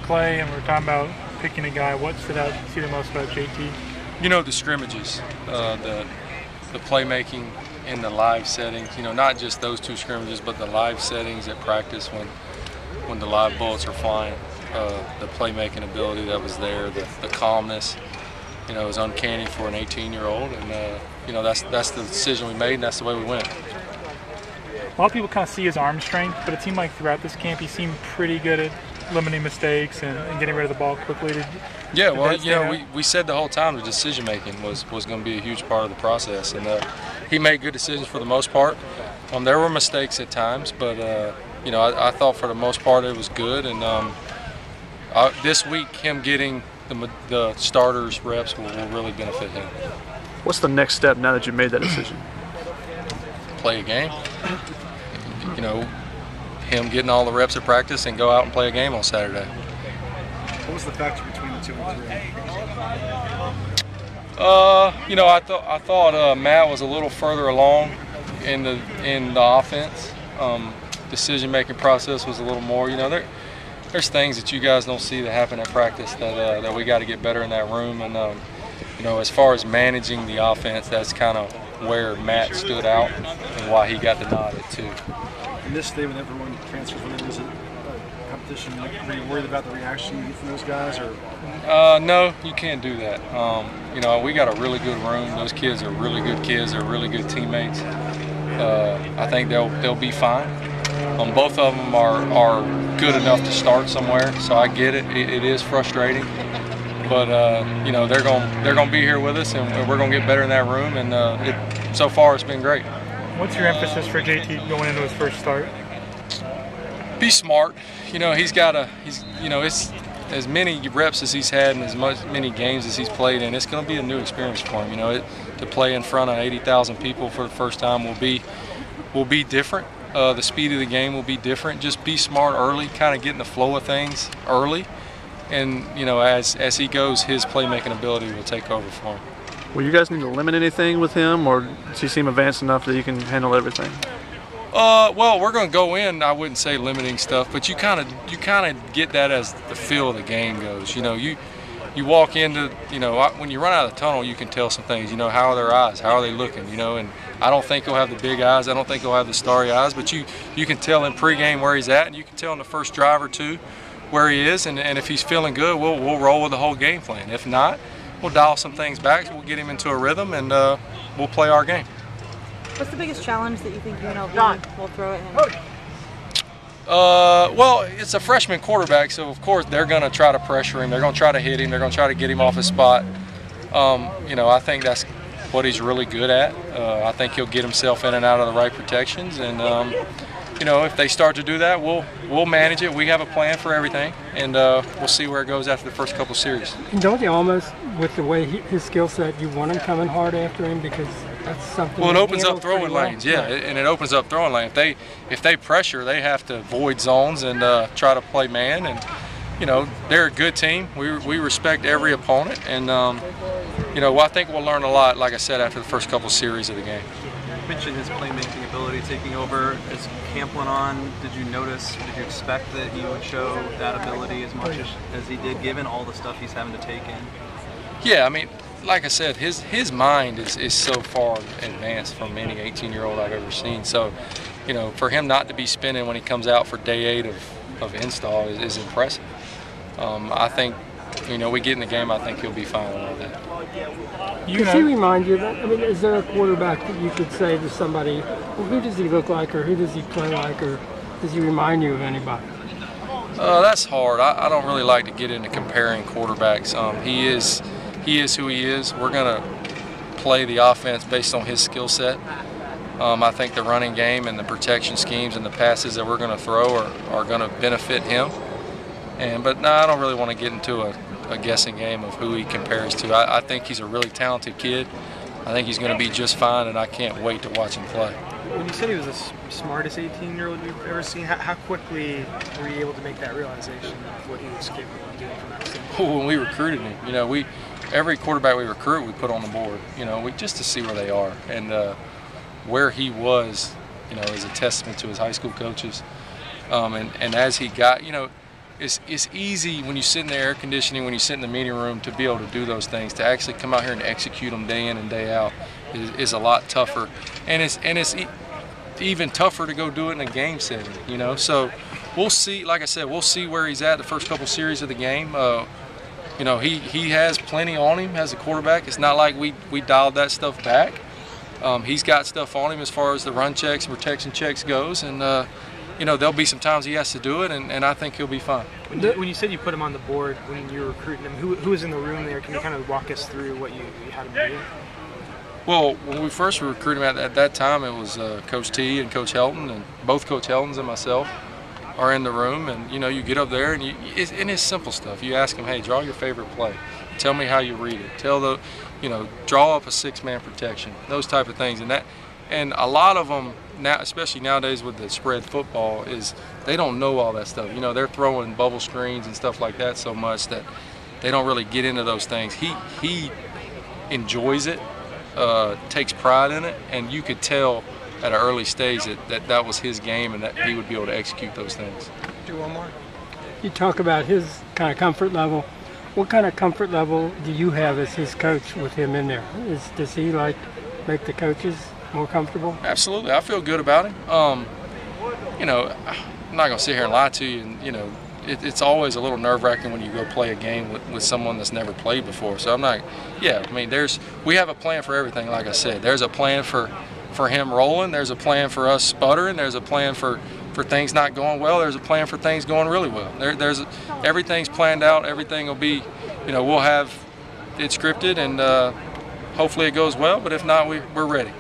play and we're talking about picking a guy, what stood out to you the most about JT? You know, the scrimmages, the playmaking in the live settings. You know, not just those two scrimmages, but the live settings at practice when the live bullets are flying. The playmaking ability that was there, the calmness. You know, it was uncanny for an 18-year-old, and you know, that's the decision we made, and that's the way we went. A lot of people kind of see his arm strength, but it seemed like throughout this camp he seemed pretty good at limiting mistakes and getting rid of the ball quickly. Yeah, well, you know, we said the whole time the decision making was going to be a huge part of the process, and he made good decisions for the most part. There were mistakes at times, but you know, I thought for the most part it was good, and this week him getting the starters reps will really benefit him. What's the next step now that you made that decision? Play a game. You know, him getting all the reps at practice and go out and play a game on Saturday. What was the factor between the 2 and 3? You know, I thought Matt was a little further along in the offense. Decision-making process was a little more. You know, there's things that you guys don't see that happen at practice that we got to get better in that room. And you know, as far as managing the offense, that's kind of where Matt stood out and why he got the nod at 2. In this day when everyone transfers, when there's a competition, were you worried about the reaction you get from those guys, or? No, you can't do that. You know, we got a really good room. Those kids are really good kids. They're really good teammates. I think they'll be fine. Both of them are good enough to start somewhere, so I get it. It is frustrating, but you know, they're gonna be here with us, and we're gonna get better in that room. And so far, it's been great. What's your emphasis for JT going into his first start? Be smart. You know, he's you know, it's as many reps as he's had and many games as he's played in. It's going to be a new experience for him. You know, to play in front of 80,000 people for the first time will be different. The speed of the game will be different. Just be smart early, kind of get in the flow of things early, and you know, as he goes, his playmaking ability will take over for him. Will you guys need to limit anything with him, or does he seem advanced enough that you can handle everything? Well, we're going to go in. I wouldn't say limiting stuff, but you kind of get that as the feel of the game goes. You know, you walk into, you know, when you run out of the tunnel, you can tell some things. You know, how are their eyes? How are they looking? You know, and I don't think he'll have the big eyes. I don't think he'll have the starry eyes, but you can tell in pregame where he's at, and you can tell in the first drive or two where he is. And if he's feeling good, we'll roll with the whole game plan. If not, we'll dial some things back. We'll get him into a rhythm, and we'll play our game. What's the biggest challenge that you think UNLV will throw at him? Well, it's a freshman quarterback, so of course they're going to try to pressure him. They're going to try to hit him. They're going to try to get him off his spot. You know, I think that's what he's really good at. I think he'll get himself in and out of the right protections, and you know, if they start to do that, we'll manage it. We have a plan for everything, and we'll see where it goes after the first couple series. Don't you almost, with the way his skill set, you want him coming hard after him, because that's something. Well, it opens up throwing lanes, yeah, and it opens up throwing lanes. If they pressure, they have to avoid zones and try to play man. And you know, they're a good team. We respect every opponent, and you know, I think we'll learn a lot. Like I said, after the first couple series of the game. You mentioned his playmaking ability taking over as camp went on. Did you expect that he would show that ability as much as he did, given all the stuff he's having to take in? Yeah, I mean, like I said, his mind is so far advanced from any 18-year-old I've ever seen. So, you know, for him not to be spinning when he comes out for day 8 of install is impressive. I think, you know, we get in the game, I think he'll be fine with all that. Does he remind you that? I mean, is there a quarterback that you could say to somebody, well, who does he look like, or who does he play like, or does he remind you of anybody? That's hard. I don't really like to get into comparing quarterbacks. He is who he is. We're going to play the offense based on his skill set. I think the running game and the protection schemes and the passes that we're going to throw are going to benefit him. But no, I don't really want to get into a guessing game of who he compares to. I think he's a really talented kid. I think he's going to be just fine, and I can't wait to watch him play. When you said he was the smartest 18-year-old you've ever seen, how quickly were you able to make that realization of what he was capable of doing from that standpoint? When we recruited him, you know, every quarterback we recruit, we put on the board, you know, just to see where they are. And where he was, you know, is a testament to his high school coaches. And as he got, you know, it's easy when you sit in the air conditioning, when you sit in the meeting room, to be able to do those things. To actually come out here and execute them day in and day out is a lot tougher, and it's even tougher to go do it in a game setting. You know, so we'll see. Like I said, we'll see where he's at the first couple series of the game. You know, he has plenty on him as a quarterback. It's not like we dialed that stuff back. He's got stuff on him as far as the run checks and protection checks goes, and you know, there'll be some times he has to do it, and I think he'll be fine. When you said you put him on the board when you were recruiting him, who was in the room there? Can you kind of walk us through what you had him do? Well, when we first recruited him at that time, it was Coach T and Coach Helton, and both Coach Heltons and myself are in the room. And you know, you get up there and it's simple stuff. You ask him, hey, draw your favorite play. Tell me how you read it. You know, draw up a 6-man protection. Those type of things, and a lot of them now, especially nowadays with the spread football, is they don't know all that stuff. You know, they're throwing bubble screens and stuff like that so much that they don't really get into those things. He enjoys it. Takes pride in it, and you could tell at an early stage that was his game, and that he would be able to execute those things. Do one more. You talk about his kind of comfort level. What kind of comfort level do you have as his coach with him in there? Does he make the coaches more comfortable? Absolutely, I feel good about him. You know, I'm not gonna sit here and lie to you, and you know, it's always a little nerve-wracking when you go play a game with someone that's never played before. So I'm not, yeah, I mean, we have a plan for everything, like I said. There's a plan for him rolling. There's a plan for us sputtering. There's a plan for things not going well. There's a plan for things going really well. Everything's planned out. Everything will be, you know, we'll have it scripted, and hopefully it goes well. But if not, we're ready.